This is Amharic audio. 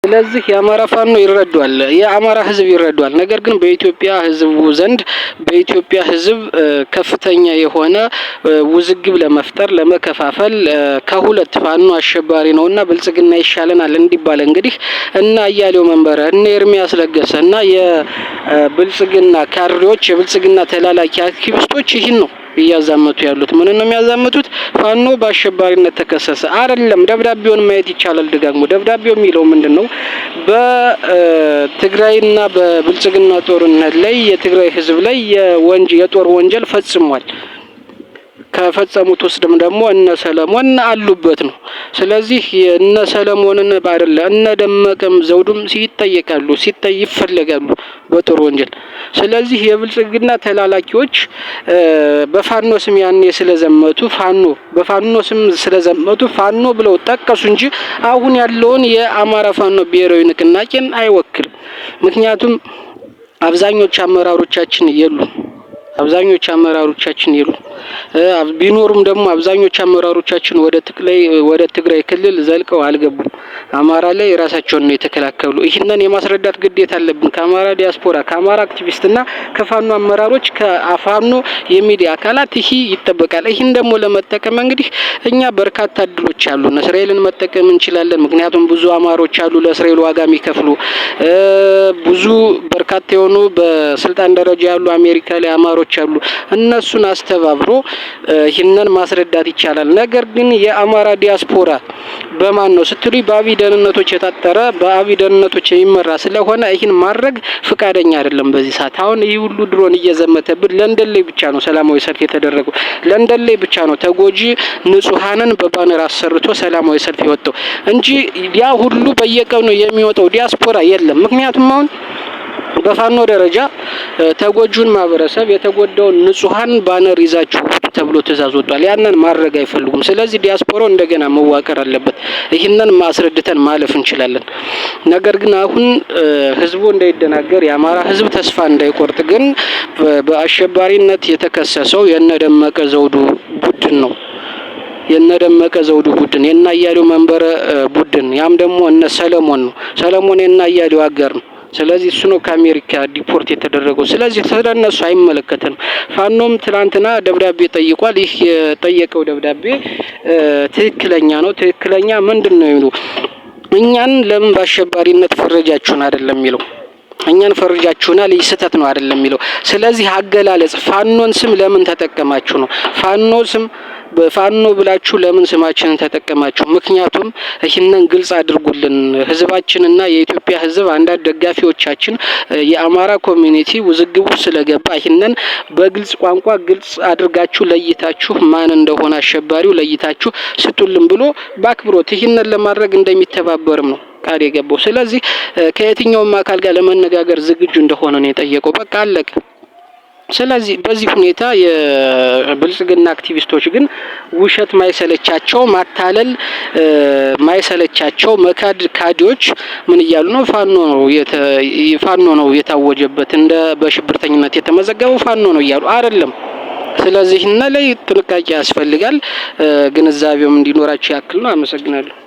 ስለዚህ የአማራ ፋኖ ይረዷል፣ የአማራ ህዝብ ይረዷል። ነገር ግን በኢትዮጵያ ህዝብ ዘንድ በኢትዮጵያ ህዝብ ከፍተኛ የሆነ ውዝግብ ለመፍጠር ለመከፋፈል ከሁለት ፋኖ አሸባሪ ነውና ብልጽግና ይሻለናል እንዲባል እንግዲህ እና አያሌው መንበረ እና ኤርሚያስ ለገሰ እና የብልጽግና ካድሬዎች የብልጽግና ተላላኪ አክቲቪስቶች ይህን ነው እያዛመቱ ያሉት። ምን ነው የሚያዛመቱት? ፋኖ በአሸባሪነት ተከሰሰ አይደለም። ደብዳቤውን ማየት ይቻላል። ደጋግሞ ደብዳቤው የሚለው ምንድነው? በትግራይና በብልጽግና ጦርነት ላይ የትግራይ ህዝብ ላይ የጦር ወንጀል ፈጽሟል። ከፈጸሙት ውስጥም ደግሞ እነ ሰለሞን አሉበት ነው። ስለዚህ እነ ሰለሞንን ባደለ እነ ደመቀም ዘውዱም ይፈለጋሉ በጦር ወንጀል። ስለዚህ የብልጽግና ተላላኪዎች በፋኖ ስም ያኔ ስለዘመቱ በፋኖ ስም ስለዘመቱ ፋኖ ብለው ጠቀሱ እንጂ አሁን ያለውን የአማራ ፋኖ ብሔራዊ ንቅናቄን አይወክልም። ምክንያቱም አብዛኞቹ አመራሮቻችን የሉም። ቢኖሩም ደግሞ አብዛኞቹ አመራሮቻችን ወደ ትግራይ ክልል ዘልቀው አልገቡም። አማራ ላይ ራሳቸውን ነው የተከላከሉ። ይህንን የማስረዳት ግዴታ አለብን ከአማራ ዲያስፖራ፣ ከአማራ አክቲቪስትና ከፋኖ አመራሮች፣ ከፋኖ የሚዲያ አካላት ይህ ይጠበቃል። ይህን ደግሞ ለመጠቀም እንግዲህ እኛ በርካታ እድሎች አሉን። እስራኤልን መጠቀም እንችላለን። ምክንያቱም ብዙ አማሮች አሉ ለእስራኤል ዋጋ የሚከፍሉ ብዙ በርካታ የሆኑ በስልጣን ደረጃ ያሉ አሜሪካ ላይ አማሮች አሉ። እነሱን አስተባብሮ ይህንን ማስረዳት ይቻላል። ነገር ግን የአማራ ዲያስፖራ በማን ነው ስትሉ በአብይ ደህንነቶች የታጠረ በአብይ ደህንነቶች የሚመራ ስለሆነ ይህን ማድረግ ፍቃደኛ አይደለም። በዚህ ሰዓት አሁን ይህ ሁሉ ድሮን እየዘመተብን ለንደን ላይ ብቻ ነው ሰላማዊ ሰልፍ የተደረገው። ለንደን ላይ ብቻ ነው ተጎጂ ንጹሃንን በባነር አሰርቶ ሰላማዊ ሰልፍ የወጣው እንጂ ያ ሁሉ በየቀኑ የሚወጣው ዲያስፖራ የለም። ምክንያቱም አሁን በፋኖ ደረጃ ተጎጂውን ማህበረሰብ የተጎዳውን ንጹሃን ባነር ይዛችሁ ተብሎ ትእዛዝ ወጥቷል። ያንን ማድረግ አይፈልጉም። ስለዚህ ዲያስፖራው እንደገና መዋቀር አለበት። ይህንን ማስረድተን ማለፍ እንችላለን። ነገር ግን አሁን ህዝቡ እንዳይደናገር የአማራ ህዝብ ተስፋ እንዳይቆርጥ ግን በአሸባሪነት የተከሰሰው የነደመቀ ዘውዱ ቡድን ነው። የነደመቀ ዘውዱ ቡድን የና አያሌው መንበረ ቡድን ያም ደግሞ እነ ሰለሞን ነው። ሰለሞን የና አያሌው አገር ነው። ስለዚህ እሱ ነው ከአሜሪካ ዲፖርት የተደረገው። ስለዚህ ስለነሱ አይመለከተንም። ፋኖም ትላንትና ደብዳቤ ጠይቋል። ይህ የጠየቀው ደብዳቤ ትክክለኛ ነው። ትክክለኛ ምንድነው የሚለው እኛን ለምን በአሸባሪነት ፈረጃችሁን አይደለም የሚለው እኛን ፈርጃችሁናል ይስተት ነው አይደለም የሚለው። ስለዚህ አገላለጽ ፋኖን ስም ለምን ተጠቀማችሁ ነው። ፋኖ ብላችሁ ለምን ስማችንን ተጠቀማችሁ? ምክንያቱም ይህንን ግልጽ አድርጉልን። ህዝባችንና የኢትዮጵያ ህዝብ አንዳንድ ደጋፊዎቻችን የአማራ ኮሚኒቲ ውዝግቡ ስለገባ ይህንን በግልጽ ቋንቋ ግልጽ አድርጋችሁ ለይታችሁ ማን እንደሆነ አሸባሪው ለይታችሁ ስጡልን ብሎ በአክብሮት ይህንን ለማድረግ እንደሚተባበርም ነው ቃል የገባው። ስለዚህ ከየትኛውም አካል ጋር ለመነጋገር ዝግጁ እንደሆነ ነው የጠየቀው። በቃ አለቀ። ስለዚህ በዚህ ሁኔታ የብልጽግና አክቲቪስቶች ግን ውሸት ማይሰለቻቸው፣ ማታለል ማይሰለቻቸው ካዲዎች ምን እያሉ ነው? ፋኖ ነው የታወጀበት እንደ በሽብርተኝነት የተመዘገበው ፋኖ ነው እያሉ አይደለም። ስለዚህ እና ላይ ጥንቃቄ ያስፈልጋል። ግንዛቤውም እንዲኖራቸው ያክል ነው። አመሰግናለሁ።